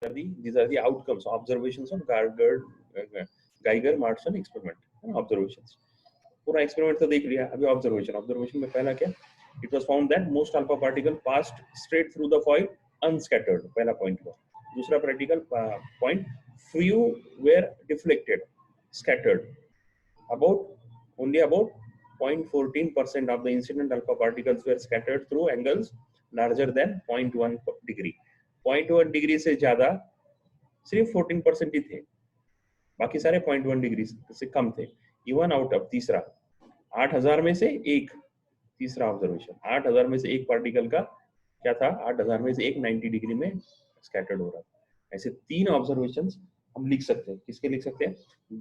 these are the outcomes, observations of Geiger-Marson experiment, observations. पूरा experiment तो देख लिया, अभी ऑब्जर्वेशन में पहला क्या, it was found that most alpha particle passed straight through the foil unscattered, पहला पॉइंट हुआ. दूसरा practical point, few were deflected scattered, only about 0.14% of the incident alpha particles were scattered through angles larger than 0.1 degree. 0.1 degree से ज्यादा सिर्फ 14% ही थे, बाकी सारे 0.1 degree से कम थे. इवन आउट ऑफ तीसरा 8000 में से एक, तीसरा ऑब्जर्वेशन 8000 में से एक पार्टिकल का क्या था, 8000 में से एक 90 डिग्री में स्कैटर्ड हो रहा था. ऐसे 3 ऑब्जर्वेशंस हम लिख सकते हैं. किसके लिख सकते हैं,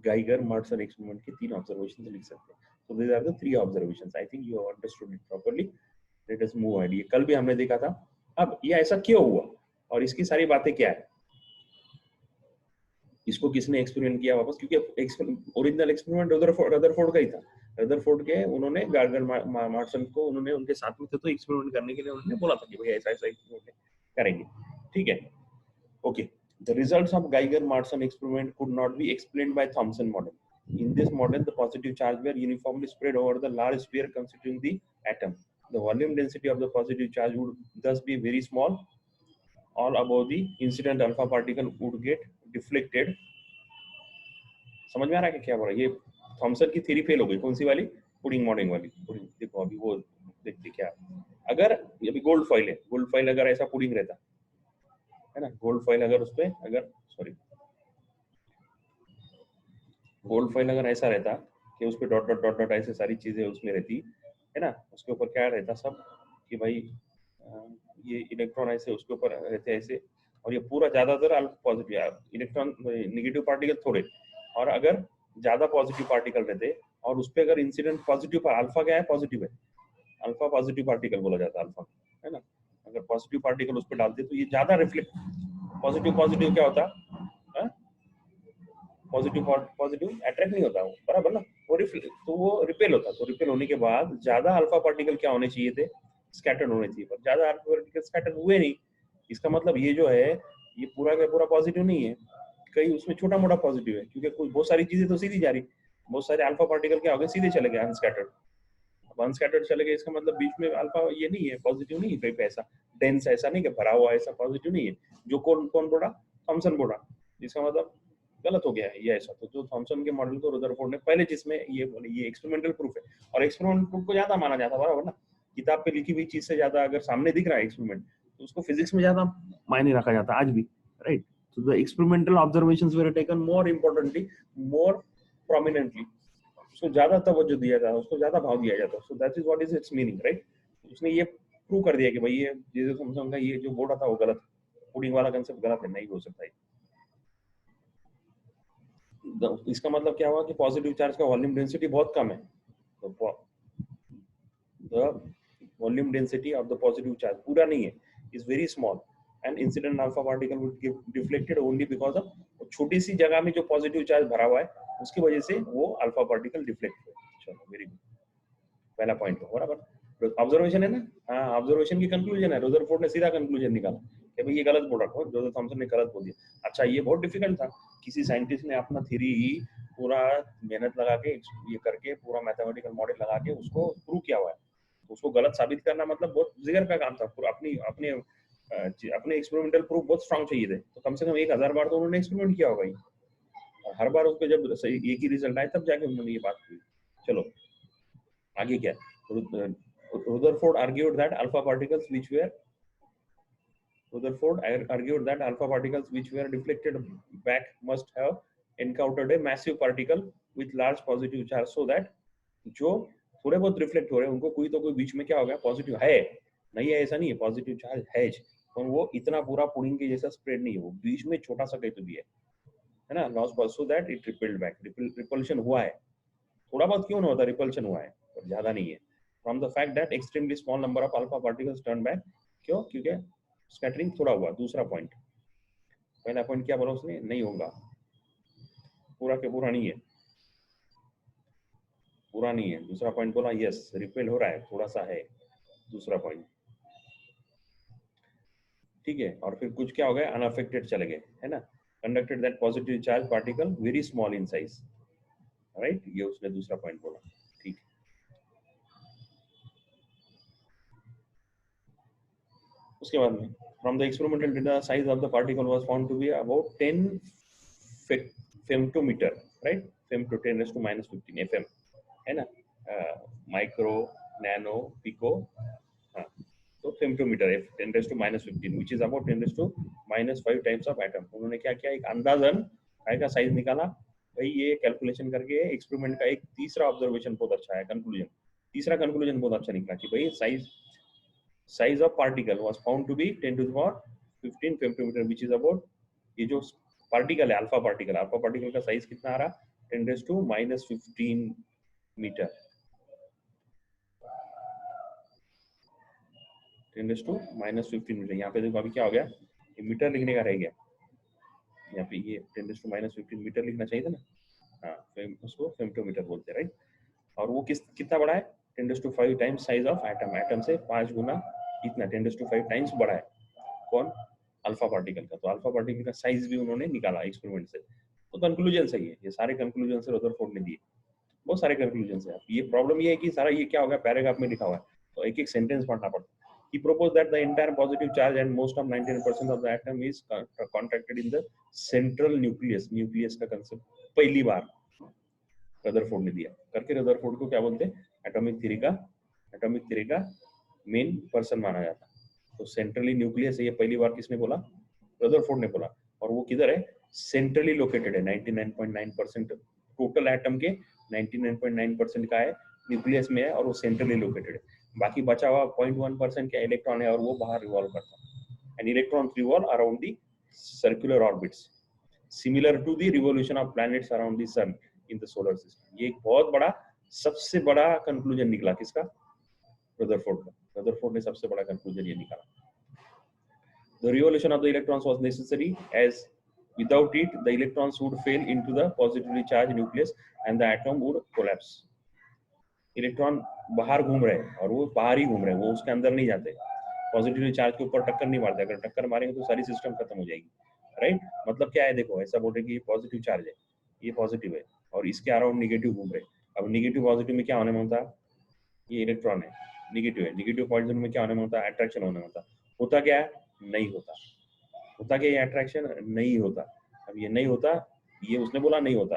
गाइगर-मार्सन एक्सपेरिमेंट के 3 ऑब्जर्वेशंस लिख सकते हैं. So these are the 3 observations. I think you have understood it properly. Let us move ahead. ये कल भी हमने देखा था. अब ये ऐसा क्यों हुआ और इसकी सारी बातें क्या है, इसको किसने एक्सपेरिमेंट किया वापस, क्योंकि ओरिजिनल एक्सपेरिमेंट रदरफोर्ड का ही था. रदरफोर्ड के उन्होंने गाइगर-मार्सन को उन्होंने उनके साथ में थे तो एक्सपेरिमेंट करने के लिए उन्होंने बोला था कि भाई ऐसा ऐसा एक्सपेरिमेंट करेंगे. ठीक है, okay. The results of Geiger-Marson experiment could not be explained by Thomson model. In this model, the positive charge were uniformly spread over the large sphere constituting the atom. The volume density of the positive charge would thus be very small. All above the incident alpha particle would get deflected. समझ में आ रहा है क्या बोल रहा है? ये Thompson की थ्योरी फेल हो गई. कौन सी वाली, पुडिंग मॉडलिंग वाली. पुडिंग देखो अभी वो देखते क्या, अगर अभी गोल्ड फॉइल है, गोल्ड फॉइल अगर ऐसा पुडिंग रहता है ना, गोल्ड फॉइल अगर उस पे गोल्ड फॉइल अगर ऐसा रहता कि उस पे डॉट डॉट डॉट डॉट ऐसे सारी चीजें उसमें रहती है ना, उसके ऊपर क्या रहता सब कि भाई ये इलेक्ट्रॉन ऐसे उसके ऊपर रहते ऐसे, और ये पूरा ज्यादातर alpha positive, electron negative particle थोड़े, और अगर ज्यादा पॉजिटिव पार्टिकल रहते और उस पे अगर इंसिडेंट पॉजिटिव, अल्फा क्या है, पॉजिटिव है, अल्फा पॉजिटिव पार्टिकल बोला जाता है अल्फा, है ना. अगर पॉजिटिव पार्टिकल उस पे डालते तो ये ज्यादा रिफ्लेक्ट, पॉजिटिव क्या होता है, पॉजिटिव अट्रैक्ट नहीं होता वो, बराबर ना, वो तो वो रिपेल होता. तो रिपेल होने के बाद ज्यादा अल्फा पार्टिकल क्या होने चाहिए थे, स्कैटर्ड होने चाहिए, पर ज्यादा अल्फा पार्टिकल स्कैटर्ड हुए नहीं. इसका मतलब ये जो है ये पूरा का पूरा पॉजिटिव नहीं है, कहीं उसमें छोटा मोटा पॉजिटिव है, क्योंकि कुछ बहुत सारी चीजें तो सीधी जा रही, बहुत सारे अल्फा पार्टिकल क्या हो गए, सीधे चले गए अनस्कैटर्ड. अब अनस्कैटर्ड चले गए, इसका मतलब बीच में अल्फा ये नहीं है, पॉजिटिव नहीं है, ऐसा डेंस ऐसा नहीं कि भरा हुआ ऐसा पॉजिटिव नहीं है, जो कौन बोला, थॉमसन बोला. इसका मतलब गलत हो गया है ये ऐसा. तो जो थॉमसन के मॉडल को रदरफोर्ड ने पहले, जिसमें ये एक्सपेरिमेंटल प्रूफ है, और एक्सपेरिमेंटल प्रूफ को ज्यादा माना जाता है, बराबर ना. किताब पे लिखी हुई चीज से ज्यादा अगर सामने दिख रहा है एक्सपेरिमेंट, तो उसको फिजिक्स में ज्यादा मायने रखा जाता है आज भी, right. So the experimental observations were taken more importantly, more prominently. उसको ज्यादा तवज्जो दिया जाता है, उसको ज्यादा भाव दिया जाता है. So that is what is its meaning, right? उसने ये प्रूव कर दिया कि भाई ये थॉमसन का ये जो बोला था वो गलत, पुडिंग वाला कंसेप्ट गलत है, नहीं हो सकता है. इसका मतलब क्या हुआ कि पॉजिटिव चार्ज का वॉल्यूम डेंसिटी बहुत कम है. तो the volume density of the positive charge पूरा नहीं है, is very small, and incident alpha particle would get deflected only because of छोटी सी जगह में जो पॉजिटिव चार्ज भरा हुआ है उसकी वजह से वो अल्फा पार्टिकल डिफ्लेक्ट हुए. चलो वेरी गुड, पहला पॉइंट हो बराबर. ऑब्जर्वेशन है ना, हाँ ऑब्जर्वेशन की कंक्लूजन है. रदरफोर्ड ने सीधा कंक्लूजन निकाला कि भाई ये गलत बोल रखा, जोसेफ थॉमसन ने गलत बोल दिया. अच्छा ये बहुत डिफिकल्ट था, किसी साइंटिस्ट ने अपना थ्योरी पूरा मेहनत लगा के ये करके पूरा मैथमेटिकल मॉडल लगा के उसको प्रूव किया हुआ है, उसको गलत साबित करना मतलब बहुत जिगर का काम था. पूरा अपने एक्सपेरिमेंटल प्रूफ बहुत स्ट्रांग चाहिए थे. तो कम से कम 1000 बार तो उन्होंने एक्सपेरिमेंट किया होगा ही, और हर बार उसको जब सही एक ही रिजल्ट आए तब जाके उन्होंने ये बात की. चलो आगे क्या, Rutherford argued that alpha particles which were deflected back must have encountered a massive particle with large positive charge, so that जो थोड़े बहुत रिफ्लेक्ट हो रहे हैं उनको कोई तो कोई बीच में क्या हो गया, पॉजिटिव है, नहीं है ऐसा नहीं है, पॉजिटिव चार्ज है, और वो इतना पूरा पुडिंग के जैसा स्प्रेड नहीं है, वो बीच में छोटा सा कहीं तो भी है ना, loss boss, so that it repelled back. Repulsion हुआ है, थोड़ा बहुत क्यों ना होता, रिपल्शन हुआ है, पर ज्यादा नहीं है. From the fact that extremely small number of alpha particles turn back, क्यों, क्योंकि स्कैटरिंग थोड़ा हुआ. दूसरा पॉइंट, पहला पॉइंट क्या बोला उसने, नहीं होगा, पूरा के पूरा नहीं है, पूरा नहीं है. दूसरा पॉइंट बोला यस रिपेल हो रहा है, थोड़ा सा है. दूसरा पॉइंट ठीक है, और फिर कुछ क्या हो गया, अनअफेक्टेड चले गए, है ना, conducted that positive charge particle very small in size, right, ये उसने दूसरा पॉइंट बोला, ठीक। उसके बाद में from the experimental data size of the particle was found to be about 10 femtometre, right, femto 10⁻⁻15 FM, है ना, माइक्रो, नैनो, पिको, हाँ, तो femtometre 10⁻⁻15 which is about 10⁻⁻5 times of atom. उन्होंने क्या किया, एक अंदाजन काय का साइज निकाला, भाई ये कैलकुलेशन करके एक्सपेरिमेंट का एक तीसरा ऑब्जर्वेशन बहुत अच्छा है, कंक्लूजन, तीसरा कंक्लूजन बहुत अच्छा निकला कि भाई size of particle was found to be 10 to the power 15 femtometer which is about, ये जो पार्टिकल है अल्फा पार्टिकल का साइज कितना आ रहा, 10⁻⁻15 मीटर, 10⁻⁻15 मीटर। यहाँ पे देखो अभी क्या हो गया, ये मीटर लिखने का रह गया, यहाँ पे ये 10⁻⁻15 मीटर लिखना चाहिए था ना, हाँ, उसको फेम्टोमीटर बोलते हैं, राइट। और वो कितना बड़ा है, 10⁻5 times size of atom, atom से 5 गुना इतना, 10⁻5 टाइम्स बड़ा है, कौन, अल्फा पार्टिकल का। तो अल्फा पार्टिकल का साइज भी उन्होंने निकाला एक्सपेरिमेंट से, तो कंक्लूजन सही है, ये सारे कंक्लूजन से रदरफोर्ड ने दिए, बहुत सारे कंक्लूजन है। ये प्रॉब्लम ये है कि सारा ये क्या होगा, पैराग्राफ में लिखा हुआ है, तो एक एक सेंटेंस पढ़ना पड़ता है। He proposed that the entire positive charge and most of 99% of the atom is contracted in the central nucleus, nucleus का concept पहली बार रदरफोर्ड ने दिया करके। रदरफोर्ड को क्या बोलते हैं, एटॉमिक थ्योरी का मेन पर्सन माना जाता है। तो सेंट्रली न्यूक्लियस है, ये पहली बार किसने बोला, रदरफोर्ड ने बोला, और वो किधर है, सेंट्रली लोकेटेड है, 99.9% टोटल एटम के 99.9% का है न्यूक्लियस में है, और वो सेंट्रली लोकेटेड है। बाकी बचा हुआ 0.1% का इलेक्ट्रॉन है, और वो बाहर रिवॉल्व करता है, and electron revolve around the circular orbits similar to the revolution of planets around the sun in the solar system. ये एक बहुत बड़ा, सबसे बड़ा कंक्लूजन निकला किसका, रदरफोर्ड का। रदरफोर्ड ने सबसे बड़ा कंक्लूजन ये निकाला। The revolution of the electrons was necessary as without it the electrons would fail into the positively charged nucleus and the atom would collapse। Electron बाहर घूम रहे हैं, और वो बाहर ही घूम रहे हैं, वो उसके अंदर नहीं जाते, पॉजिटिवली चार्ज के ऊपर टक्कर नहीं मारते, अगर टक्कर मारेंगे तो सारी सिस्टम खत्म हो जाएगी, राइट। मतलब क्या है, देखो ऐसा बोल रहे कि ये पॉजिटिव चार्ज है, ये पॉजिटिव है, और इसके अराउंड निगेटिव घूम रहे। अब निगेटिव पॉजिटिव में क्या होने में होता है, ये इलेक्ट्रॉन है, निगेटिव पॉजिटिव में क्या होने में होता है, अट्रैक्शन होने में होता क्या है, नहीं होता, होता क्या, ये अट्रैक्शन नहीं होता। अब ये नहीं होता, ये उसने बोला नहीं होता,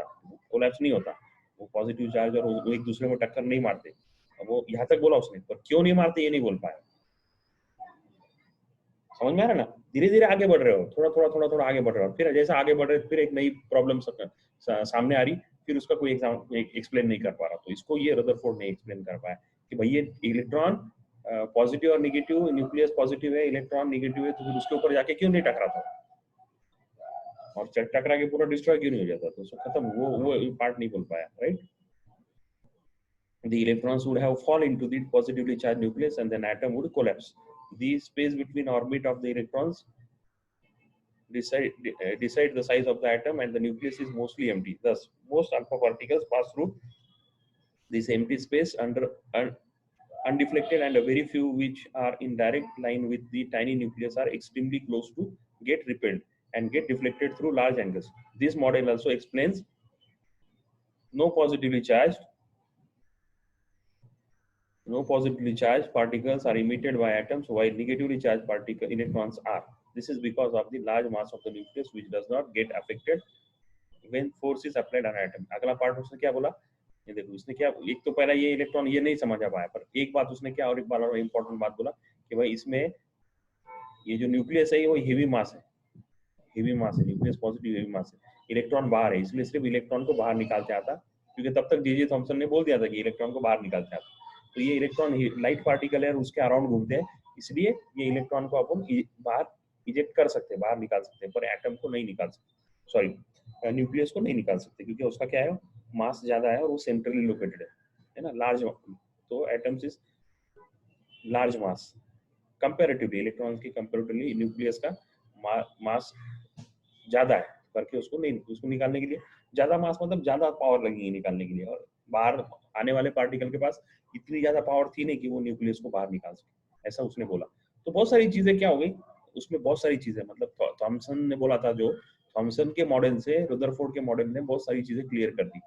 कोलैप्स नहीं होता, वो पॉजिटिव चार्ज और वो एक दूसरे में टक्कर नहीं मारते। अब वो यहाँ तक बोला उसने, पर क्यों नहीं मारते ये नहीं बोल पाया। समझ में आ रहा है ना, धीरे धीरे आगे बढ़ रहे हो, थोड़ा आगे बढ़ रहे हो, फिर जैसा आगे बढ़ रहे फिर एक नई प्रॉब्लम सामने आ रही, फिर उसका कोई एक्सप्लेन नहीं कर पा रहा। तो इसको ये रदरफोर्ड ने एक्सप्लेन कर पाया कि भाई ये इलेक्ट्रॉन पॉजिटिव और निगेटिव, न्यूक्लियस पॉजिटिव है, इलेक्ट्रॉन निगेटिव है, तो फिर उसके ऊपर जाके क्यों नहीं टकराता, और टकरा के पूरा डिस्ट्रॉय क्यों नहीं हो जाता, तो खत्म, वो पार्ट नहीं बोल पाया, right. The electrons would have fall into the positively charged nucleus and then atom would collapse. The space between orbit of the electrons decide the size of the atom, and the nucleus is mostly empty. Thus, most alpha particles pass through this empty space undeflected, and a very few which are in direct line with the tiny nucleus are extremely close to get repelled and get deflected through large angles. This model also explains no positively charged particles are emitted by atoms while negatively charged electrons are. This is because of the large mass of the nucleus which does not get affected when force is applied on atom. अगला part उसने क्या बोला, ये देखो उसने क्या, एक तो पहला ये इलेक्ट्रॉन ये नहीं समझ आ पाया, पर एक बात उसने क्या, और एक बार और इम्पोर्टेंट बात बोला कि भाई इसमें ये जो न्यूक्लियस है वो हेवी मास है, न्यूक्लियस पॉजिटिव हेवी मास है, इलेक्ट्रॉन बाहर है, इसलिए सिर्फ इलेक्ट्रॉन को बाहर निकालते आता, क्योंकि तब तक जे थॉमसन ने बोल दिया था कि इलेक्ट्रॉन को बाहर निकालते आता। तो ये इलेक्ट्रॉन लाइट पार्टिकल है और उसके अराउंड घूमते हैं, इसलिए ये इलेक्ट्रॉन को अपन बाहर इजेक्ट कर सकते हैं, बाहर निकाल सकते हैं, पर एटम को नहीं निकाल सकते, सॉरी न्यूक्लियस को नहीं निकाल सकते, क्योंकि उसका क्या है, मास ज्यादा है और वो सेंट्रली लोकेटेड है ना, लार्ज, तो atoms is large mass comparatively, electrons की कंपैरेटिवली न्यूक्लियस का मास ज्यादा है, करके उसको निकालने के लिए ज्यादा मास, मतलब ज्यादा पावर लगेगी निकालने के लिए, और बाहर आने वाले पार्टिकल के पास इतनी ज्यादा पावर थी नहीं कि वो न्यूक्लियस को बाहर निकाल सके, ऐसा उसने बोला। तो बहुत सारी चीजें क्या हो गई, उसमें बहुत सारी चीजें, मतलब थॉमसन ने बोला था, जो थॉमसन के मॉडल से रदरफोर्ड के मॉडल ने बहुत सारी चीजें क्लियर कर दी,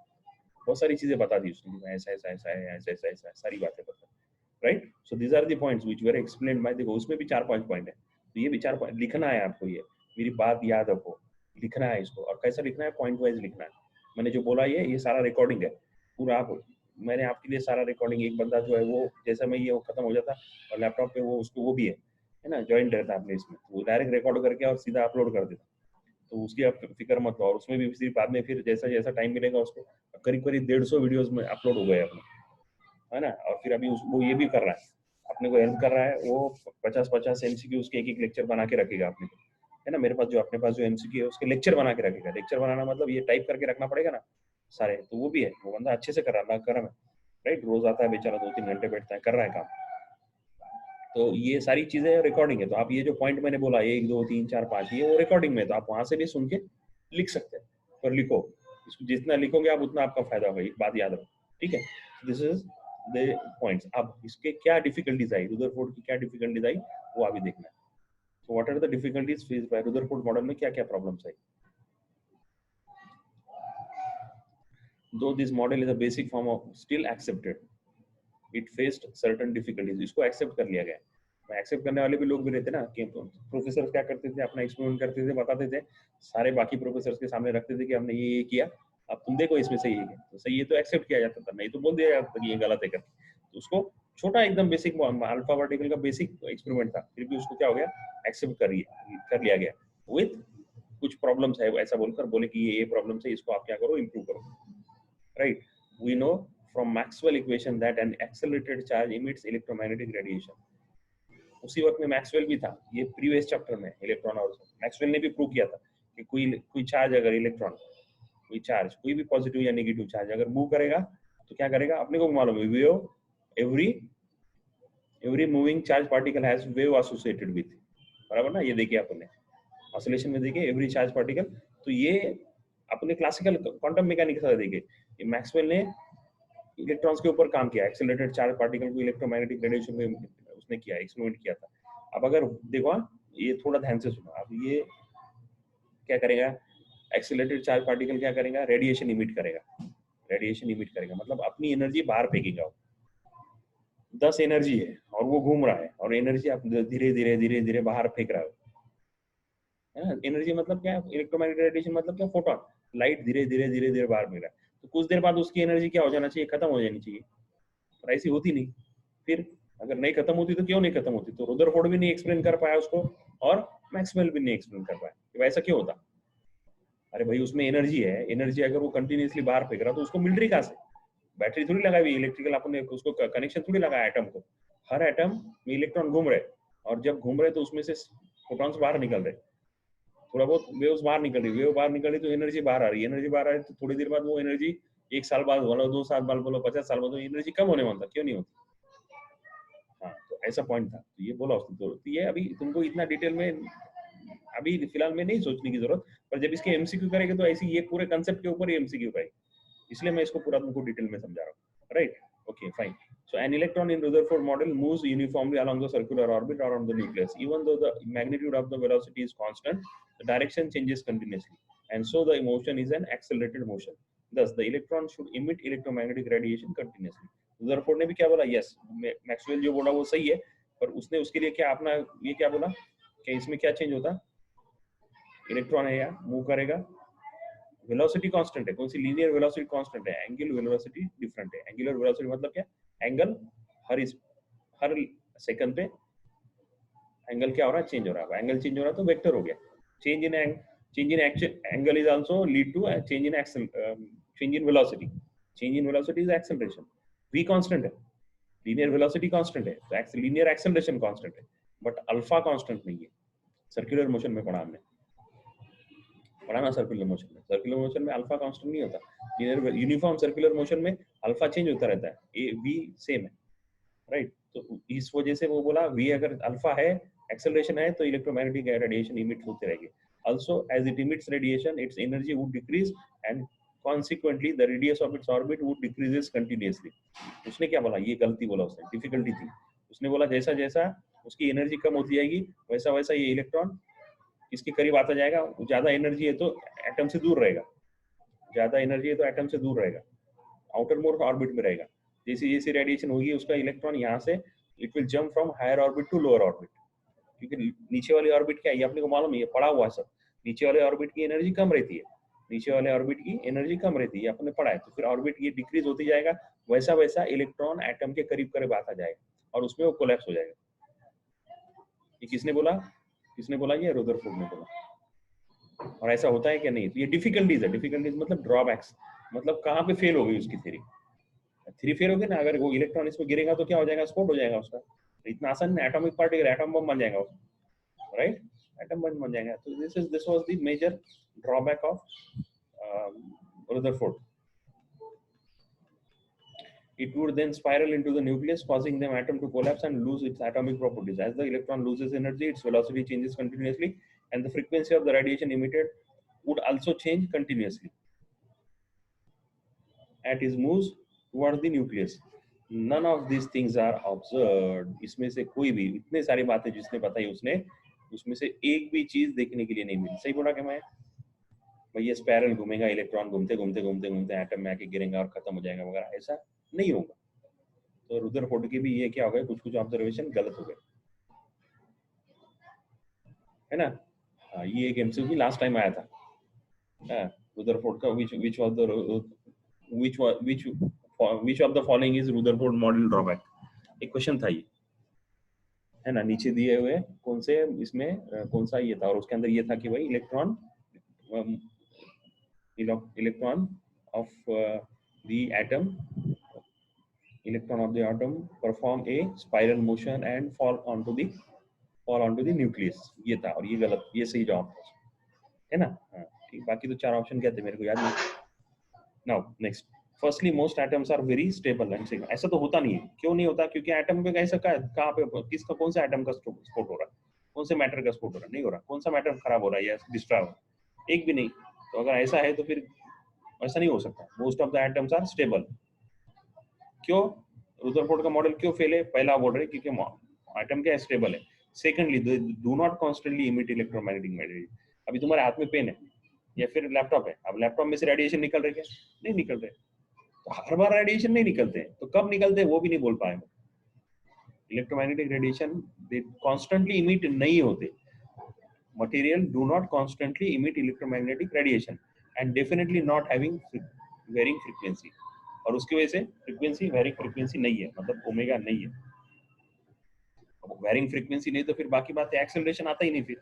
बहुत सारी चीजें बता दी उसने, ऐसा ऐसा ऐसा है, ऐसा ऐसा ऐसा, सारी बातें बता, right. So these are the points which were explained by, देखो उसमें भी 4-5 पॉइंट है, तो ये भी 4 पॉइंट लिखना है आपको, ये मेरी बात याद रखो, लिखना है इसको, और कैसा लिखना है, पॉइंट वाइज लिखना है। मैंने जो बोला ये सारा रिकॉर्डिंग है पूरा, आप मैंने आपके लिए सारा रिकॉर्डिंग, एक बंदा जो है वो जैसा मैं ये वो खत्म हो जाता और लैपटॉप पे वो उसको वो भी है ना, ज्वाइंट रहता है अपने इसमें, वो डायरेक्ट रिकॉर्ड करके और सीधा अपलोड कर देता, तो उसकी आप फिक्र मत लो। और उसमें भी फिर बाद में फिर जैसा जैसा टाइम मिलेगा उसको, करीब करीब 150 वीडियोस में अपलोड हो गए अपने, है ना। और फिर अभी वो ये भी कर रहा है, अपने को हेल्प कर रहा है, वो 50-50 एमसीक्यू उसके एक एक लेक्चर बना के रखेगा अपने को, है ना। मेरे पास जो अपने पास जो एमसीक्यू है उसके लेक्चर बना के रखेगा, लेक्चर बनाना मतलब ये टाइप करके रखना पड़ेगा ना सारे, तो वो भी है, वो बंदा अच्छे से कर रहा है, कर रहा है, राइट। रोज आता है बेचारा, 2-3 घंटे बैठता है, कर रहा है काम। तो ये सारी चीजें रिकॉर्डिंग है, तो आप ये जो पॉइंट मैंने बोला 1 2 3 4 5, ये वो रिकॉर्डिंग में, तो आप वहां से भी सुन के लिख सकते हैं, पर लिखो इसको, जितना लिखोगे आप उतना आपका फायदा होगा, एक बात याद रखो, ठीक है। This is the points. अब इसके क्या डिफिकल्टीज आई, रुदरफोर्ड की क्या डिफिकल्टीज आई, वो अभी देखना है। So what are the difficulties faced by Rutherford model में क्या क्या problems I? Though this model is a basic form of still accepted, it faced certain difficulties. इसको एक्सेप्ट कर लिया गया है। एक्सेप्ट करने वाले भी लोग भी रहते ना, कि प्रोफेसर क्या करते थे, अपना एक्सपेरिमेंट करते थे, बताते थे, सारे बाकी प्रोफेसर के सामने रखते थे कि हमने ये किया, अब तुम देखो इसमें सही है, तो सही है तो एक्सेप्ट किया जाता था, नहीं तो बोल दिया जाता था कि ये गलत है करके। तो उसको छोटा एकदम बेसिक अल्फा पार्टिकल का बेसिक एक्सपेरिमेंट था, फिर भी उसको क्या हो गया, एक्सेप्ट कर लिया गया विथ कुछ प्रॉब्लम्स है ऐसा बोलकर, बोले कि ये प्रॉब्लम्स है, इसको आप क्या करो, इम्प्रूव करो, right. We know from Maxwell equation that an accelerated charge emits electromagnetic radiation. उसी वक्त में मैक्सवेल भी था, ये प्रीवियस चैप्टर में इलेक्ट्रॉन, और मैक्सवेल ने भी प्रूव किया था कि कोई चार्ज, अगर इलेक्ट्रॉन, कोई चार्ज, कोई भी पॉजिटिव या नेगेटिव चार्ज अगर मूव करेगा तो क्या करेगा, अपने को मालूम है, wave, every moving charge particle has wave associated with, बराबर ना। ये देखिए आपने ऑसिलेशन में देखिए एवरी चार्ज पार्टिकल, तो ये अपने क्लासिकल क्वांटम मैकेनिक्स से देखिए, मैक्सवेल ने इलेक्ट्रॉन्स के ऊपर काम किया, एक्सेलरेटेड चार्ज पार्टिकल को इलेक्ट्रोमैग्नेटिक रेडिएशन में उसने किया, एक्सपेरिमेंट किया था। अब अगर देखो, ये थोड़ा ध्यान से सुनो, अब ये क्या करेगा, एक्सेलरेटेड चार्ज पार्टिकल क्या करेगा, रेडिएशन इमिट करेगा, रेडिएशन इमिट करेगा मतलब अपनी एनर्जी बाहर फेंकेगा। 10 एनर्जी है और वो घूम रहा है, और एनर्जी आप धीरे धीरे धीरे धीरे बाहर फेंक रहा है ना। एनर्जी मतलब क्या है, इलेक्ट्रोमैग्नेटिक रेडिएशन मतलब क्या, फोटोन, लाइट धीरे धीरे धीरे धीरे बाहर मिल रहा है, तो कुछ देर बाद उसकी एनर्जी क्या हो जाना चाहिए, खत्म हो जानी चाहिए, पर ऐसी होती नहीं। फिर अगर नहीं खत्म होती तो क्यों नहीं खत्म होती, तो रदरफोर्ड भी नहीं एक्सप्लेन कर पाया उसको, और मैक्सवेल भी नहीं एक्सप्लेन कर पाया कि ऐसा क्यों होता। अरे भाई उसमें एनर्जी है, एनर्जी अगर वो कंटिन्यूअसली बाहर फेंक रहा तो उसको मिल रही कहाँ से, बैटरी थोड़ी लगाई हुई, इलेक्ट्रिकल अपने उसको कनेक्शन थोड़ी लगाया एटम को, हर एटम में इलेक्ट्रॉन घूम रहे, और जब घूम रहे तो उसमें से फोटॉन्स बाहर निकल रहे, थोड़ा बहुत वेव्स बाहर निकल रही, वेव बाहर निकल रही तो एनर्जी बाहर आ रही है, एनर्जी बाहर आ रही तो थोड़ी देर बाद वो एनर्जी, 1 साल बाद बोलो, 2 साल बाद बोलो, 50 साल बाद, एनर्जी कम होने वाला, क्यों नहीं होती। हाँ, तो ऐसा पॉइंट था, तो ये बोला उसने, तो ये अभी तुमको इतना डिटेल में अभी फिलहाल में नहीं सोचने की जरूरत, पर जब इसके एमसीक्यू करेंगे तो ऐसी ये पूरे कंसेप्ट के ऊपर ही एमसीक्यू का है, इसलिए मैं इसको पूरा तुमको डिटेल में समझा रहा हूँ, right. Okay fine. So an electron in Rutherford model moves uniformly along the circular orbit around the nucleus. Even though the magnitude of the velocity is constant, the direction changes continuously, and so the motion is an accelerated motion. Thus, the electron should emit electromagnetic radiation continuously. Rutherford ने भी क्या बोला, yes, Maxwell जो बोला वो सही है, पर उसने उसके लिए क्या अपना ये क्या बोला कि इसमें क्या चेंज होता, इलेक्ट्रॉन है या मूव करेगा, वेलोसिटी कांस्टेंट है, कौन सी, लीनियर वेलोसिटी कांस्टेंट है, एंगुलर वेलोसिटी डिफरेंट है। एंगुलर वेलोसिटी मतलब क्या, एंगल हर सेकंड पे एंगल क्या हो रहा है, चेंज हो रहा है, एंगल चेंज हो रहा है तो वेक्टर हो गया, change in angle is also lead to change in change in velocity, change in velocity is acceleration, v constant है, लीनियर वेलोसिटी कांस्टेंट है, तो लीनियर एक्सेलरेशन कांस्टेंट है, बट अल्फा कांस्टेंट नहीं है। सर्कुलर मोशन में पढ़ा हमने, पढ़ाना, सर्कुलर मोशन में अल्फा कांस्टेंट नहीं होता, लीनियर यूनिफॉर्म सर्कुलर मोशन में अल्फा चेंज होता रहता है, ए वी सेम है, राइट। तो इस वजह से वो बोला वी अगर अल्फा है, एक्सेलरेशन है, तो इलेक्ट्रोमैग्नेटिक रेडिएशन इमिट होते रहेगी, also as it emits radiation its energy would decrease and consequently the radius of its orbit would decreases continuously. उसने क्या बोला, ये गलती बोला उसने, डिफिकल्टी थी, उसने बोला जैसा जैसा उसकी एनर्जी कम होती जाएगी, वैसा वैसा ये इलेक्ट्रॉन इसके करीब आता जाएगा। ज्यादा एनर्जी है तो एटम से दूर रहेगा, ज्यादा एनर्जी है तो एटम से दूर रहेगा, आउटर मोस्ट ऑर्बिट में रहेगा। जैसे जैसे रेडिएशन होगी उसका इलेक्ट्रॉन यहाँ से it will jump from higher orbit to lower orbit, क्योंकि नीचे वाली ऑर्बिट क्या है ये अपने को मालूम है, ये पड़ा हुआ है सब। नीचे वाले ऑर्बिट की एनर्जी कम रहती है, नीचे वाले ऑर्बिट की एनर्जी कम रहती है, अपने पढ़ा है। तो फिर ऑर्बिट ये डिक्रीज होती जाएगा, वैसा वैसा इलेक्ट्रॉन एटम के करीब करीब आता जाएगा और उसमें वो कोलैप्स हो जाएगा। ये किसने बोला? किसने बोला? ये रुदरफोर्ड ने बोला। और ऐसा होता है क्या? नहीं। तो ये डिफिकल्टीज है, डिफिकल्टीज मतलब ड्रॉबैक्स, मतलब कहाँ पे फेल हो गई उसकी थ्योरी। थ्री फेल हो गई ना, अगर वो इलेक्ट्रॉन इसमें गिरेगा तो क्या हो जाएगा? स्फोट हो जाएगा उसका। तो इतना आसान नहीं, एटॉमिक पार्टिकल एटम बम बन जाएगा उसका, राइट? एटम बम बन जाएगा। तो this was the major drawback of Rutherford. It would then spiral into the nucleus, causing the atom to collapse and lose its atomic properties. As the electron loses energy, its velocity changes continuously, and the frequency of the radiation emitted would also change continuously as it moves towards the nucleus. None of these things are observed. इसमें से कोई भी, इतने सारी बातें जिसने बताई उसने, उसमें से एक भी चीज देखने के लिए नहीं मिली। सही बोला क्या मैं? भाई ये स्पायरल घूमेगा, इलेक्ट्रॉन घूमते घूमते घूमते घूमते एटम में आके गिरेगा और खत्म हो जाएगा वगैरह, ऐसा नहीं होगा। तो रुदरफोर्ड की भी ये क्या हो गए, कुछ कुछ ऑब्जर्वेशन गलत हो गए, है ना? हाँ, ये एक एमसीक्यू भी लास्ट टाइम आया था। हाँ, रुदरफोर्ड का which was the which was which of the following is Rutherford model drawback, एक क्वेश्चन था ये, है ना? नीचे दिए हुए कौन से इसमें कौन सा ये था, और उसके अंदर ये था कि भाई electron of the atom electron of the atom perform a spiral motion and fall onto the nucleus, ये था। और ये गलत, ये सही जवाब था, है ना? हाँ, ठीक। बाकी तो चार ऑप्शन क्या थे मेरे को याद नहीं। Now next, firstly most atoms are very stable and sigma. ऐसा तो होता नहीं है। क्यों नहीं होता? क्योंकि एटम पे कैसा कहाँ पे किसका कौन सा एटम का स्फोट हो रहा है, कौन से मैटर का स्फोट हो रहा है? नहीं हो रहा। कौन सा मैटर खराब हो रहा है या डिस्ट्रॉय हो रहा है? एक भी नहीं। तो अगर ऐसा है तो फिर ऐसा नहीं हो सकता। Most of the atoms are stable. क्यों रुदरफोर्ड का मॉडल क्यों फेल है? पहला बोल रहे क्योंकि एटम क्या स्टेबल है। Secondly, do not constantly emit electromagnetic radiation. अभी तुम्हारे हाथ में पेन है या फिर लैपटॉप है, अब लैपटॉप में से रेडिएशन निकल रहे क्या? नहीं निकल रहे। तो हर बार रेडिएशन नहीं निकलते हैं, तो कब निकलते हैं वो भी नहीं बोल पाएंगे। Electromagnetic radiation they constantly emit नहीं होते। Material do not constantly emit electromagnetic radiation and definitely not having varying frequency. और उसकी वजह से फ्रीक्वेंसी वेरिंग फ्रीक्वेंसी नहीं है, मतलब ओमेगा नहीं है। वेरिंग फ्रीक्वेंसी नहीं तो फिर बाकी बातें, एक्सेलरेशन आता ही नहीं। फिर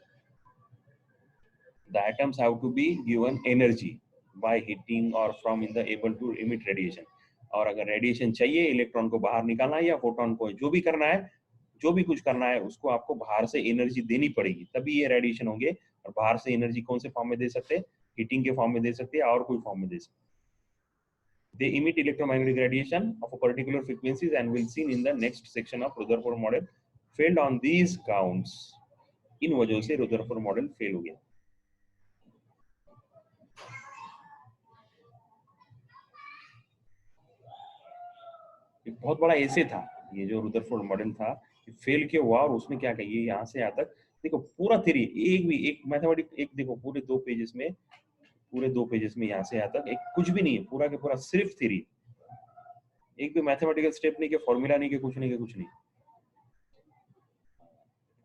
the atoms have to be given energy by heating or from in the able to emit radiation। और अगर रेडिएशन चाहिए इलेक्ट्रॉन को बाहर निकालना है या फोटोन को जो भी करना है, जो भी कुछ करना है, उसको आपको बाहर से एनर्जी देनी पड़ेगी, तभी ये रेडिएशन होंगे। और बाहर से एनर्जी कौन से फॉर्म में दे सकते हैं? हीटिंग के फॉर्म में दे सकते हैं और कोई फॉर्म में दे सकते हैं। They emit electromagnetic radiation of a particular frequencies and will seen in the next section of Rutherford model failed on these counts। इन वजहों से Rutherford मॉडल फेल हो गया। एक बहुत बड़ा ऐसे था ये जो रुदरफोर्ड मॉडल था, फेल क्यों हुआ और उसने क्या कही यहाँ से यहाँ तक। देखो पूरा थ्योरी, एक भी एक मैथमेटिक्स, एक देखो पूरे 2 पेजेस में, पूरे 2 पेजेस में यहाँ से यहाँ तक एक कुछ भी नहीं है, पूरा के पूरा सिर्फ थ्योरी। एक भी मैथमेटिकल स्टेप नहीं के, फॉर्मूला नहीं के, कुछ नहीं के, कुछ नहीं।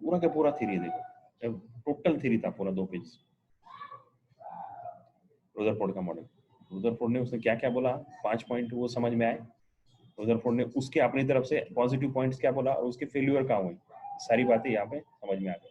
पूरा का पूरा थ्योरी देखो, टोटल थ्योरी था पूरा 2 पेज रुदरफोर्ड का मॉडल। रुदरफोर्ड ने उसने क्या क्या बोला, 5 पॉइंट वो समझ में आए। रुदरफोर्ड ने उसके अपनी तरफ से पॉजिटिव पॉइंट्स क्या बोला और उसके फेल्यूर कहाँ हुई, सारी बातें यहाँ पे समझ में आ गई।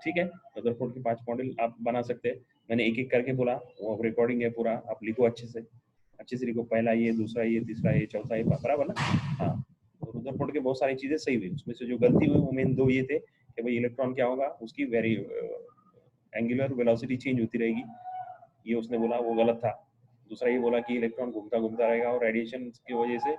ठीक है, रुदरफोर्ड के 5 मॉडल आप बना सकते हैं। मैंने एक एक करके बोला, वो अब रिकॉर्डिंग है पूरा, आप लिखो अच्छे से लिखो। पहला ये, दूसरा ये, तीसरा ये, चौथा ये, बराबर ना? हाँ, तो रुदरफोर्ड के बहुत सारी चीजें सही हुई। उसमें से जो गलती हुई वो मेन 2 ये थे कि भाई इलेक्ट्रॉन क्या होगा, उसकी वेरी एंगुलर वेलोसिटी चेंज होती रहेगी, ये उसने बोला, वो गलत था। दूसरा ये बोला कि इलेक्ट्रॉन घूमता घूमता रहेगा और रेडिएशन की वजह से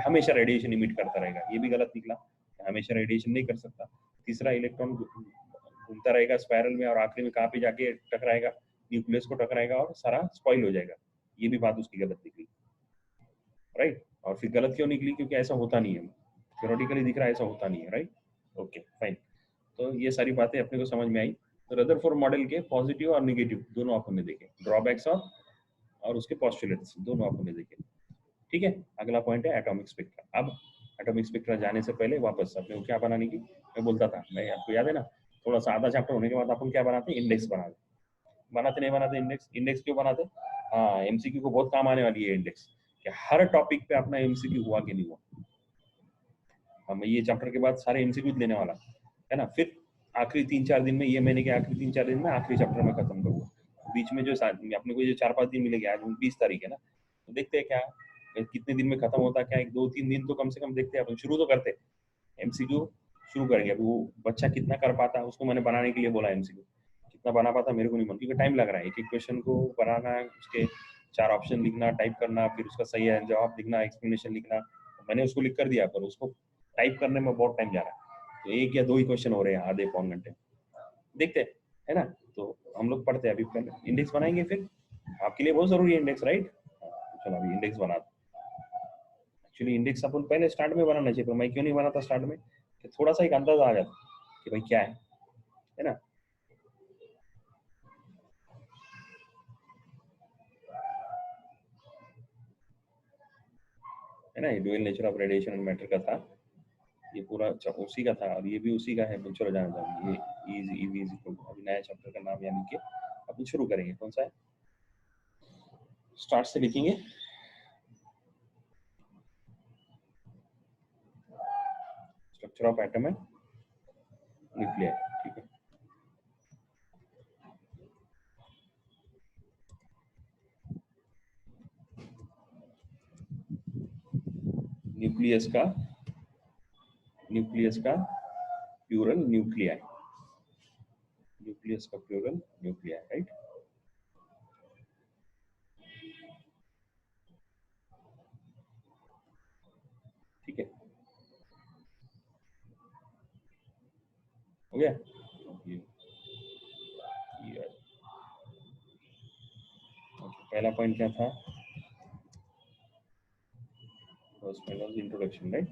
हमेशा रेडिएशन इमिट करता रहेगा, ये भी गलत निकला, हमेशा रेडिएशन नहीं कर सकता। तीसरा, इलेक्ट्रॉन घूमता रहेगा स्पाइरल में और आखिरी में कहाँ पे जाके टकराएगा, न्यूक्लियस को टकराएगा और सारा स्पॉइल हो जाएगा। ये भी बात उसकी गलत निकली, राइट? और फिर गलत क्यों निकली? क्योंकि ऐसा होता नहीं है। थ्योरेटिकली दिख रहा है, ऐसा होता नहीं है, राइट? Okay fine. तो ये सारी बातें अपने को समझ में आई। तो रदरफोर्ड मॉडल के पॉजिटिव और नेगेटिव दोनों अपन ने देखे, ड्रॉबैक्स और उसके पॉस्टुलेट्स दोनों अपन ने देखे। ठीक है, अगला पॉइंट है एटॉमिक स्पेक्ट्रा। अब एटॉमिक स्पेक्ट्रा जाने से पहले वापस अपने को क्या बनाने की मैं बोलता था, मैं आपको याद है ना, थोड़ा सा आधा चैप्टर होने के बाद अपन क्या बनाते हैं, इंडेक्स बनाते नहीं बनाते इंडेक्स। इंडेक्स क्यों बनाते? हाँ, एमसीक्यू को बहुत काम आने वाली है इंडेक्स, कि हर टॉपिक पे अपना एमसीक्यू हुआ कि नहीं हुआ। हम ये चैप्टर के बाद सारे एमसीक्यू लेने वाला है ना, फिर आखिरी 3-4 दिन में, ये महीने के आखिरी 3-4 दिन में आखिरी चैप्टर में खत्म करूंगा। बीच में जो अपने को ये 4-5 दिन मिलेंगे, आज 20 तारीख है ना, तो देखते हैं क्या कितने दिन में खत्म होता है, क्या 1-2-3 दिन तो कम से कम देखते हैं अपन, शुरू तो करते एमसीक्यू शुरू करेंगे। अभी वो बच्चा कितना कर पाता है उसको मैंने बनाने के लिए बोला, एमसीक्यू कितना बना पाता मेरे को नहीं मालूम, क्योंकि टाइम लग रहा है एक एक क्वेश्चन को बनाना है, उसके 4 ऑप्शन लिखना, टाइप करना, फिर उसका सही है जवाब लिखना, एक्सप्लेनेशन लिखना। मैंने उसको लिख कर दिया, पर उसको टाइप करने में बहुत टाइम जा रहा है। तो 1 या 2 ही क्वेश्चन हो रहे हैं आधे पौन घंटे, देखते हैं, है ना। तो हम लोग पढ़ते हैं, अभी पहले इंडेक्स बनाएंगे, फिर आपके लिए बहुत जरूरी है इंडेक्स, राइट? चलो अभी इंडेक्स बना। एक्चुअली इंडेक्स अपन पहले स्टार्ट में बनाना चाहिए, पर मैं क्यों नहीं बनाता स्टार्ट में, कि थोड़ा सा एक अंदाजा आ जाता कि भाई क्या है ना। है ना, dual nature of radiation and matter का था ये पूरा, उसी का था, और ये भी उसी का है। चलो जाने दो, ये is EV is equal to, अभी नया चैप्टर का नाम यानी कि अपन शुरू करेंगे। कौन सा है? स्टार्ट से लिखेंगे, structure of atom and nuclear. ठीक है, न्यूक्लियस का प्लूरल न्यूक्लियाई, न्यूक्लियस का प्लूरल न्यूक्लियाई, राइट? ठीक है, हो गया। ये, ये, पहला पॉइंट क्या था? First point was introduction, right?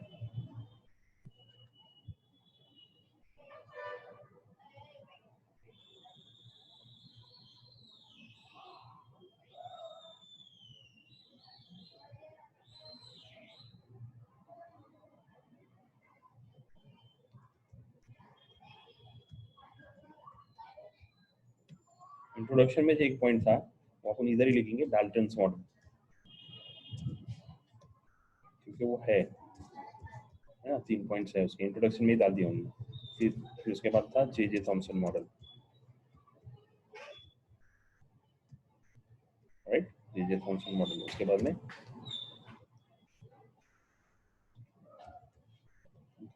Introduction में जो एक पॉइंट था वो अपन इधर ही लिखेंगे, डाल्टन्स मॉडल, क्योंकि वो है ना, 3 पॉइंट्स है उसके, इंट्रोडक्शन में ही डाल दिया उन्होंने। फिर उसके बाद था J Thomson model, right? J Thomson model, उसके बाद में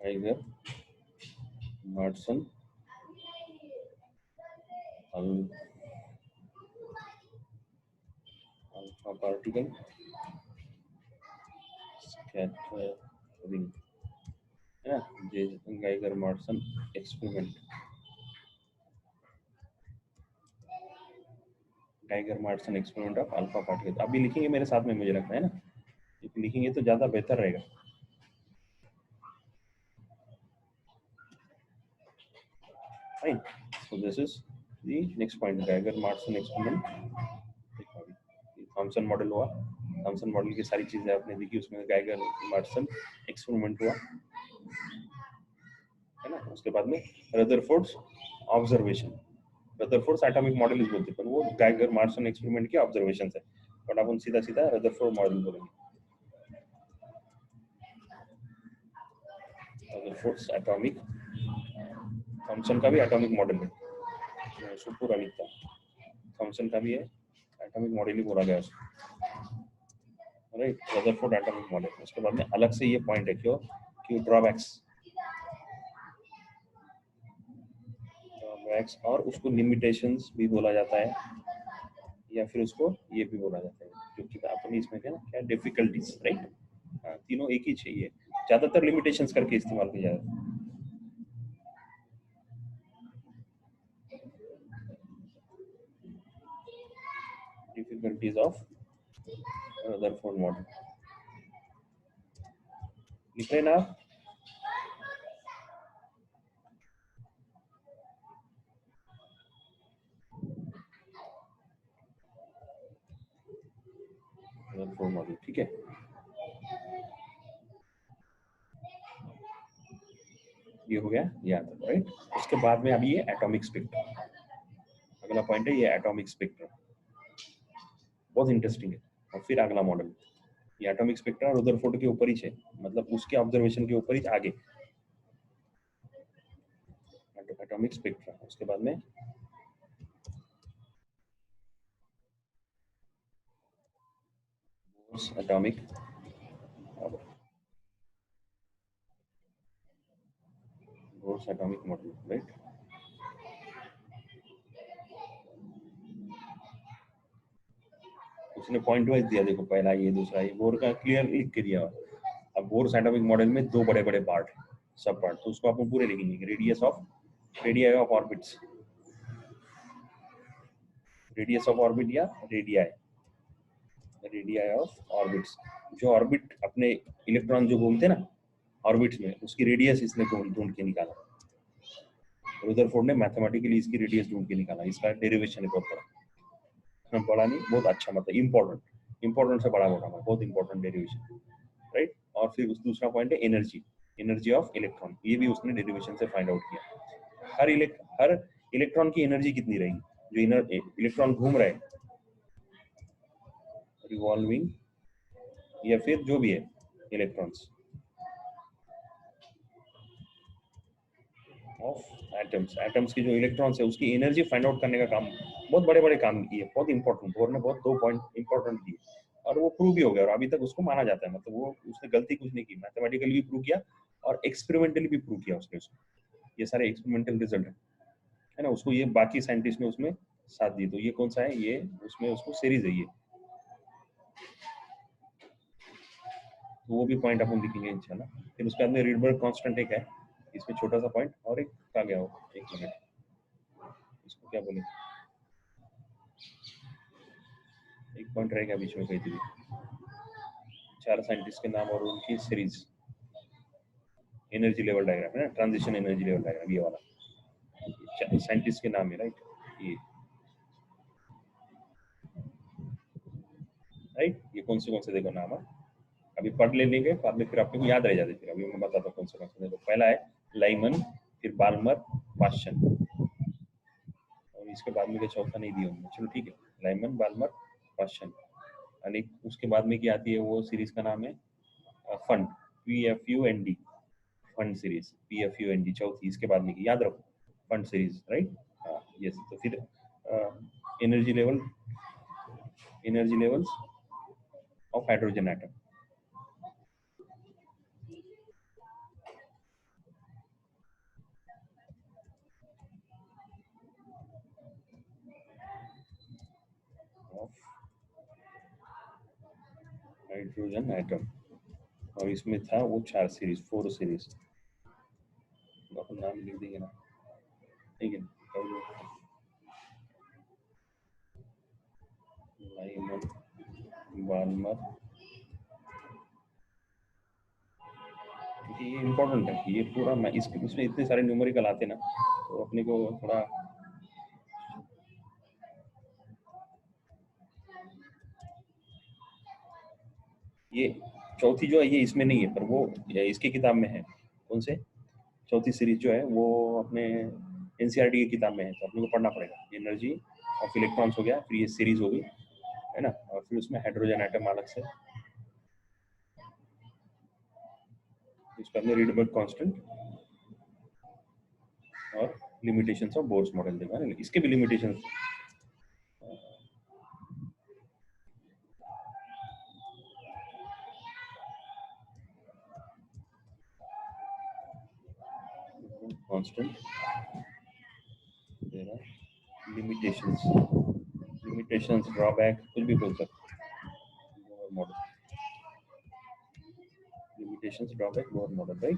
Geiger Marsden alpha particle scattering, है ना, J Geiger Marsden experiment, Geiger Marsden experiment of alpha particle. अभी लिखेंगे मेरे साथ में, मुझे लगता है ना, लिखेंगे तो ज्यादा बेहतर रहेगा। Fine. So this is the next point, Geiger-Marson experiment। Thompson model हुआ, थॉमसन मॉडल की सारी चीजें आपने देखी, उसमें गाइगर मार्सन एक्सपेरिमेंट हुआ, है ना। उसके बाद में Rutherford's observation, Rutherford's atomic model is बोलते हैं, पर वो गाइगर मार्सन एक्सपेरिमेंट के ऑब्जर्वेशंस है, बट अपन सीधा सीधा रदरफोर्ड मॉडल बोलेंगे। रदरफोर्ड्स एटॉमिक, थॉमसन का भी एटॉमिक मॉडल है, उसको पूरा लिखता है, थॉमसन का भी है, एटॉमिक मॉडल ही बोला गया उसको, राइट? Rutherford atomic model. उसके बाद में अलग से ये पॉइंट है, क्यों कि ड्रॉबैक्स और उसको लिमिटेशंस भी बोला जाता है, या फिर उसको ये भी बोला जाता है, क्योंकि अपनी इसमें क्या ना, क्या डिफिकल्टीज, राइट? तीनों एक ही चाहिए, ज्यादातर लिमिटेशंस करके इस्तेमाल किया जाता है। डिफिकल्टीज ऑफ रदरफोर्ड मॉडल लिख रहे ना आप? रदरफोर्ड मॉडल, ठीक है। ये हो गया याद, राइट। उसके बाद में अभी ये एटॉमिक स्पेक्ट्रम, अगला पॉइंट है ये एटॉमिक स्पेक्ट्रम, बहुत इंटरेस्टिंग है। और फिर अगला मॉडल ये एटॉमिक स्पेक्ट्रम रदरफोर्ड के ऊपर ही है, मतलब उसके ऑब्जर्वेशन के ऊपर ही आगे एटॉमिक स्पेक्ट्रम। उसके बाद में एटॉमिक एटॉमिक मॉडल, राइट। उसने पॉइंट वाइज दिया, देखो पहला ये, दूसरा ये, बोर का क्लियर लिख के दिया। अब बोर्स एटॉमिक मॉडल में दो बड़े बड़े पार्ट, सब पार्ट, तो उसको अपन पूरे लिखेंगे। Radius of orbits, radius of orbit या रेडियाई ऑफ ऑर्बिट्स, जो ऑर्बिट अपने इलेक्ट्रॉन जो घूमते ना ऑर्बिट्स में, उसकी रेडियस इसने ढूंढ के निकाला। रदरफोर्ड ने मैथमेटिकली इसकी रेडियस ढूंढ के निकाला। इसका डेरिवेशन है बहुत बड़ा नहीं, बहुत अच्छा, मतलब इंपॉर्टेंट से बड़ा मोटा, बहुत इंपॉर्टेंट डेरिवेशन, राइट। और फिर उस दूसरा पॉइंट है एनर्जी ऑफ इलेक्ट्रॉन, ये भी उसने डेरिवेशन से फाइंड आउट किया। हर इलेक्ट्रॉन की एनर्जी कितनी रहेगी, जो इलेक्ट्रॉन घूम रहा है रिवॉल्विंग, या फिर जो भी है इलेक्ट्रॉन्स ऑफ एटम्स की जो इलेक्ट्रॉन्स है उसकी एनर्जी फाइंड आउट करने का काम, बहुत बड़े बड़े काम किए, बहुत इंपॉर्टेंट। बोर ने बहुत 2 पॉइंट इंपॉर्टेंट दिए और वो प्रूव भी हो गया, और अभी तक उसको माना जाता है, मतलब वो उसने गलती कुछ नहीं की, मैथमेटिकली भी प्रूव किया और एक्सपेरिमेंटली भी प्रूव किया उसने उसको। ये सारे एक्सपेरिमेंटल रिजल्ट है ना, उसको ये बाकी साइंटिस्ट ने उसमें साथ दी। तो ये कौन सा है, ये उसमें उसको सीरीज है ये, तो वो भी पॉइंट अपन लिखेंगे इंशाल्लाह। फिर उसके बाद में रीडबर्ग कांस्टेंट एक है, इसमें छोटा सा पॉइंट, और एक कहा गया हो, एक मिनट, इसको क्या बोले, एक पॉइंट रहेगा बीच में कहीं थी, 4 साइंटिस्ट के नाम और उनकी सीरीज, एनर्जी लेवल डायग्राम है ना, ट्रांजिशन एनर्जी लेवल डायग्राम, ये वाला साइंटिस्ट के नाम है, राइट। ये ये कौन से देखो नाम है, अभी पढ़ लेंगे, बाद में फिर आपको याद रह जाते। फिर अभी मैं बताता हूँ कौन से देखो। पहला है लाइमन, फिर बाल्मर, पाश्चन, और इसके बाद में चौथा नहीं दिया उन्होंने, चलो ठीक है, लाइमन, बाल्मर, पाश्चन। और एक उसके बाद में क्या आती है, वो सीरीज का नाम है fund, PFUND, fund series, PFUND चौथी, इसके बाद में की याद रखो, फंड सीरीज, राइट। हाँ यस। तो फिर energy levels of hydrogen atom, of hydrogen atom, और इसमें था वो 4 सीरीज, 4 सीरीज, अपन नाम लिख देंगे ना, ठीक है। लाइमन, बाल्मर, ये इम्पोर्टेंट है, ये पूरा मैं इसमें इतने सारे न्यूमेरिकल आते ना, तो अपने को थोड़ा, ये चौथी जो है ये इसमें नहीं है, पर वो इसकी किताब में है। कौन से, चौथी सीरीज जो है वो अपने एनसीईआरटी की किताब में है, तो अपने को पढ़ना पड़ेगा। एनर्जी ऑफ इलेक्ट्रॉन्स हो गया, फिर ये सीरीज हो गई, है ना, और फिर उसमें हाइड्रोजन एटम अलग से, इसका हमने रीडबर्ग कांस्टेंट और लिमिटेशंस ऑफ बोर्स मॉडल देखा ना, इसके भी लिमिटेशंस, कांस्टेंट, लिमिटेशंस ड्रॉबैक, कुछ भी बोल सकते, model limitations drawback Bohr model, right.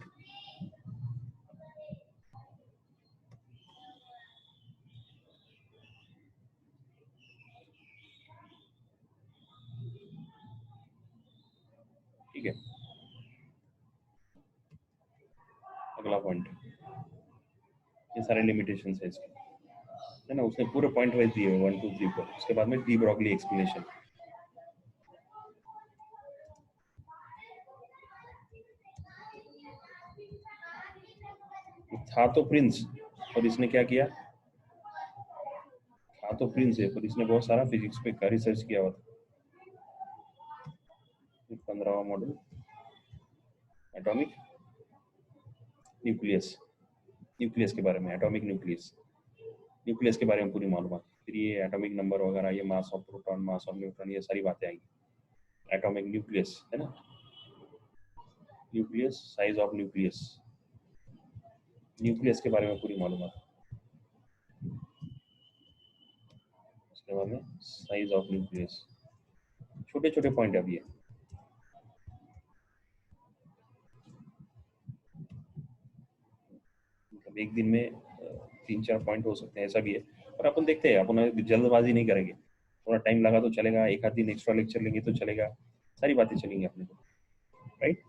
ठीक है, अगला पॉइंट, ये सारे लिमिटेशंस है इसके, है ना, उसने पूरे पॉइंट वाइज दिए 1 2 3 4। उसके बाद में डी ब्रॉगली एक्सप्लेनेशन, था तो प्रिंस, और इसने क्या किया? था तो प्रिंस है, पर इसने बहुत सारा फिजिक्स पे का रिसर्च किया हुआ था। 15वां मॉडल, एटॉमिक न्यूक्लियस, न्यूक्लियस के बारे में, एटॉमिक न्यूक्लियस, न्यूक्लियस के बारे में पूरी मालूमात। फिर ये एटॉमिक नंबर वगैरह, ये mass of proton, mass of neutron, ये सारी बातें आएंगी। एटॉमिक न्यूक्लियस है ना, nucleus, size of nucleus, nucleus के बारे में पूरी मालूमात। उसके बाद में साइज ऑफ न्यूक्लियस, छोटे छोटे पॉइंट अभी है। मतलब एक दिन में 3-4 पॉइंट हो सकते हैं, ऐसा भी है। पर अपन देखते हैं, अपन जल्दबाजी नहीं करेंगे, थोड़ा टाइम लगा तो चलेगा, एक आध दिन एक्स्ट्रा लेक्चर लेंगे तो चलेगा, सारी बातें चलेंगी अपने को, राइट।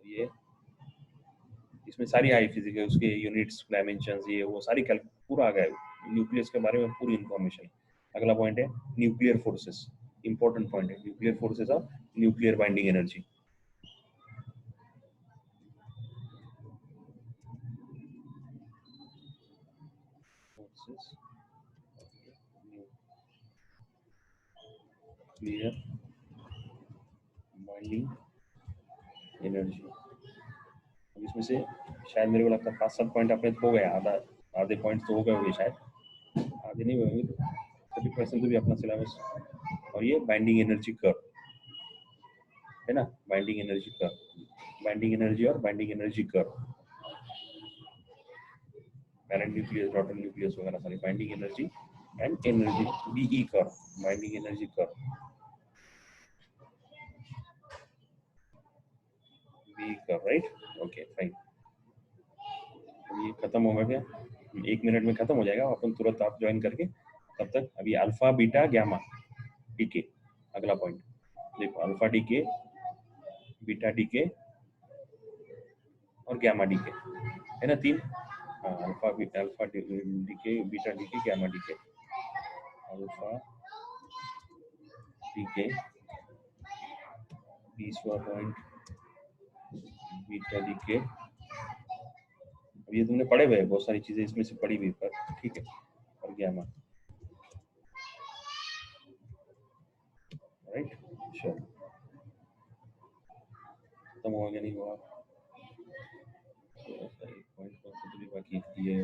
ये इसमें सारी आई फिजिक्स है, उसके यूनिट्स, डायमेंशंस, ये वो सारी पूरा आ गया है न्यूक्लियस के बारे में पूरी इंफॉर्मेशन। अगला पॉइंट है न्यूक्लियर फोर्सेस, इंपॉर्टेंट पॉइंट है, nuclear forces of nuclear binding energy. Nuclear binding energy, इसमें से शायद मेरे को लगता है 5-7 पॉइंट अपने हो गए, आधे पॉइंट तो हो गए होंगे शायद, आधे नहीं हुए होंगे, 30% तो भी अपना सिलेबस। और ये बाइंडिंग एनर्जी कर्व है ना, binding energy curve, binding energy और binding energy curve, parent nucleus, daughter nucleus वगैरह सारी binding energy and energy, BE curve, binding energy curve, BE curve, right. Okay fine, ये खत्म होगा क्या? 1 मिनट में खत्म हो जाएगा, अपन तुरंत आप ज्वाइन करके, तब तक अभी अल्फा बीटा गैमा डीके, अगला पॉइंट देखो, अल्फा डीके, बीटा डीके और गैमा डीके, है ना, 3। हाँ, alpha decay, beta decay, gamma decay, alpha decay, 20वां पॉइंट बीटा डीके। अब ये तुमने पढ़े हुए बहुत सारी चीजें इसमें से पढ़ी हुई, पर ठीक है, और गैमा, राइट। चलो खत्म हुआ क्या, नहीं हुआ? थोड़ा सा एक पॉइंट कौन बाकी ये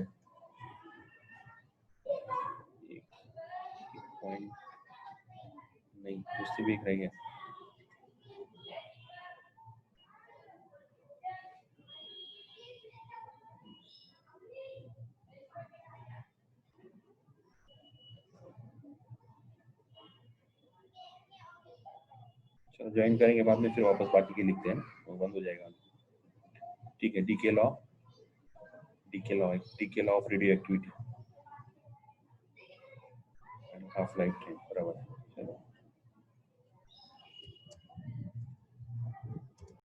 एक पॉइंट नहीं, उससे भी एक रह गया। चलो ज्वाइन करेंगे बाद में, फिर वापस बाकी के लिखते हैं ना, वो बंद हो जाएगा। ठीक है, decay law, decay law, decay law of radioactivity and half life time, बराबर।